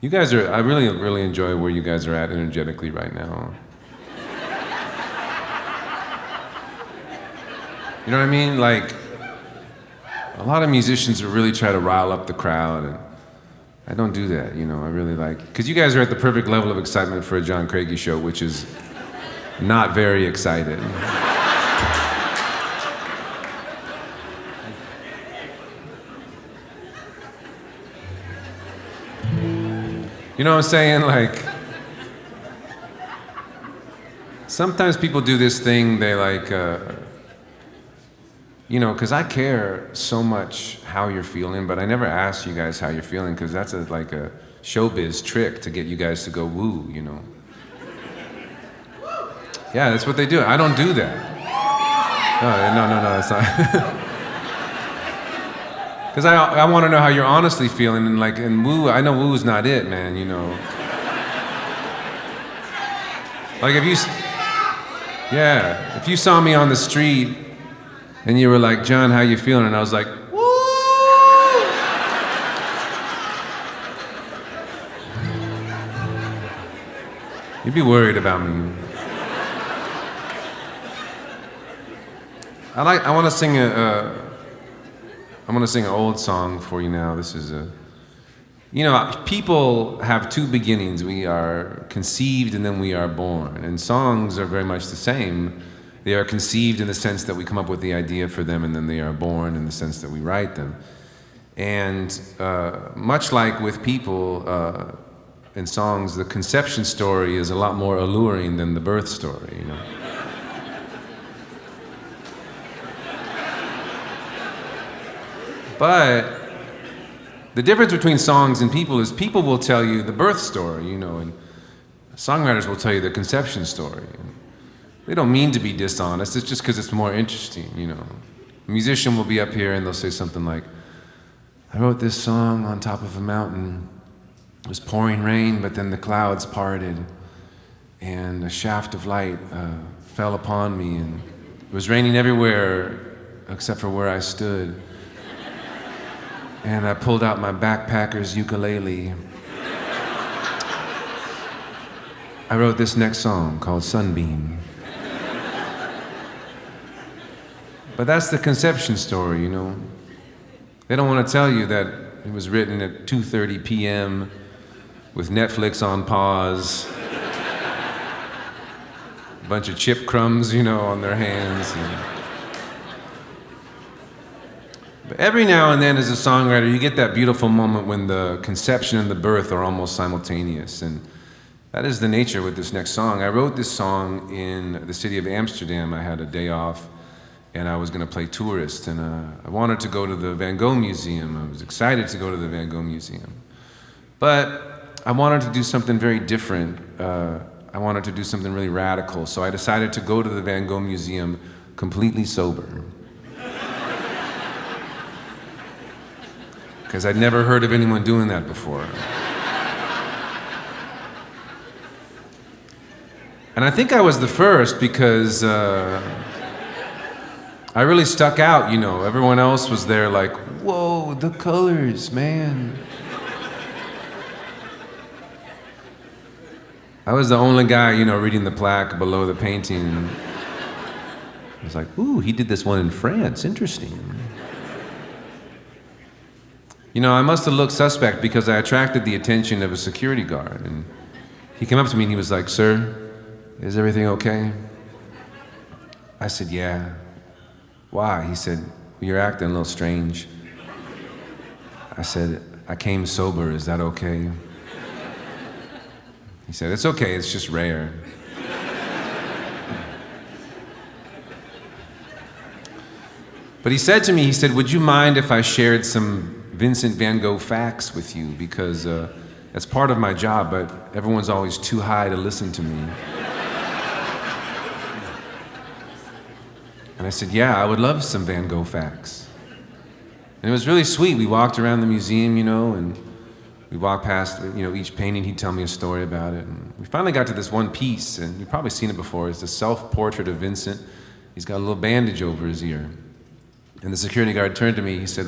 You guys are, I really, really enjoy where you guys are at energetically right now. You know what I mean? Like, a lot of musicians really try to rile up the crowd, and I don't do that, you know. I really like, because you guys are at the perfect level of excitement for a John Craigie show, which is not very excited. You know what I'm saying? Like, sometimes people do this thing, they like, you know, because I care so much how you're feeling, but I never ask you guys how you're feeling, because that's like a showbiz trick to get you guys to go woo, you know. Yeah, that's what they do. I don't do that. No, it's not. Because I want to know how you're honestly feeling, and like, and woo, I know woo's not it, man, you know. Like if you saw me on the street and you were like, John, how you feeling? And I was like, woo! You'd be worried about me. I want to sing I'm gonna sing an old song for you now. This is you know, people have two beginnings. We are conceived and then we are born. And songs are very much the same. They are conceived in the sense that we come up with the idea for them, and then they are born in the sense that we write them. And much like with people in songs, the conception story is a lot more alluring than the birth story, you know. But the difference between songs and people is people will tell you the birth story, you know, and songwriters will tell you the conception story. And they don't mean to be dishonest, it's just because it's more interesting, you know. A musician will be up here and they'll say something like, I wrote this song on top of a mountain. It was pouring rain, but then the clouds parted and a shaft of light fell upon me, and it was raining everywhere except for where I stood. And I pulled out my backpacker's ukulele. I wrote this next song called Sunbeam. But that's the conception story, you know. They don't want to tell you that it was written at 2:30 p.m. with Netflix on pause, a bunch of chip crumbs, you know, on their hands. But every now and then as a songwriter, you get that beautiful moment when the conception and the birth are almost simultaneous. And that is the nature with this next song. I wrote this song in the city of Amsterdam. I had a day off, and I was going to play tourist. And I wanted to go to the Van Gogh Museum. I was excited to go to the Van Gogh Museum. But I wanted to do something very different. I wanted to do something really radical. So I decided to go to the Van Gogh Museum completely sober. Because I'd never heard of anyone doing that before. And I think I was the first because I really stuck out, you know. Everyone else was there like, whoa, the colors, man. I was the only guy, you know, reading the plaque below the painting. I was like, ooh, he did this one in France, interesting. You know, I must have looked suspect because I attracted the attention of a security guard. And he came up to me and he was like, sir, is everything okay? I said, yeah. Why? He said, well, you're acting a little strange. I said, I came sober, is that okay? He said, it's okay, it's just rare. But he said to me, he said, would you mind if I shared some Vincent van Gogh facts with you, because that's part of my job, but everyone's always too high to listen to me. And I said, yeah, I would love some Van Gogh facts. And it was really sweet. We walked around the museum, you know, and we walked past, you know, each painting. He'd tell me a story about it. And we finally got to this one piece, and you've probably seen it before. It's the self-portrait of Vincent. He's got a little bandage over his ear. And the security guard turned to me, he said,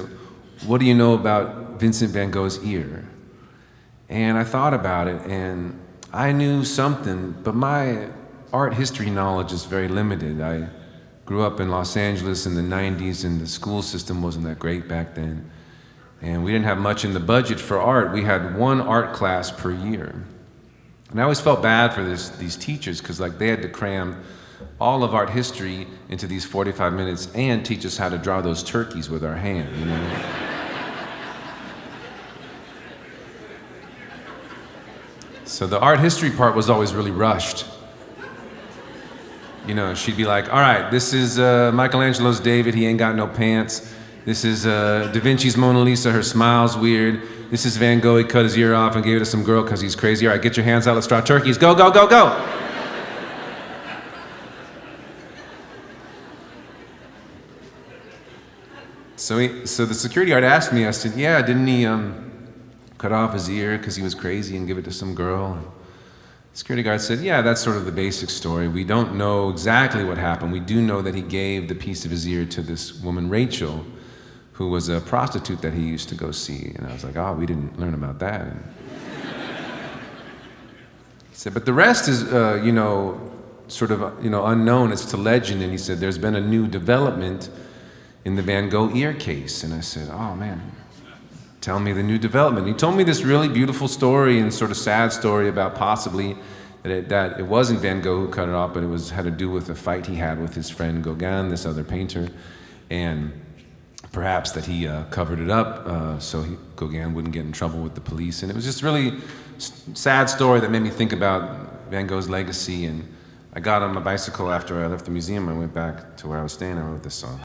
what do you know about Vincent van Gogh's ear? And I thought about it, and I knew something, but my art history knowledge is very limited. I grew up in Los Angeles in the 90s, and the school system wasn't that great back then. And we didn't have much in the budget for art. We had one art class per year. And I always felt bad for these teachers, because like they had to cram all of art history into these 45 minutes and teach us how to draw those turkeys with our hand, you know? So the art history part was always really rushed. You know, she'd be like, all right, this is Michelangelo's David, he ain't got no pants. This is Da Vinci's Mona Lisa, her smile's weird. This is Van Gogh, he cut his ear off and gave it to some girl because he's crazy. All right, get your hands out, let's draw turkeys. Go, go, go, go! So the security guard asked me, I said, yeah, didn't he cut off his ear because he was crazy and give it to some girl? And the security guard said, yeah, that's sort of the basic story. We don't know exactly what happened. We do know that he gave the piece of his ear to this woman, Rachel, who was a prostitute that he used to go see. And I was like, oh, we didn't learn about that. And he said, but the rest is, sort of, unknown. It's to legend. And he said, there's been a new development in the Van Gogh ear case. And I said, oh man, tell me the new development. He told me this really beautiful story and sort of sad story about possibly that it wasn't Van Gogh who cut it off, but it had to do with a fight he had with his friend Gauguin, this other painter, and perhaps that he covered it up so Gauguin wouldn't get in trouble with the police. And it was just really sad story that made me think about Van Gogh's legacy. And I got on my bicycle after I left the museum. I went back to where I was staying. I wrote this song.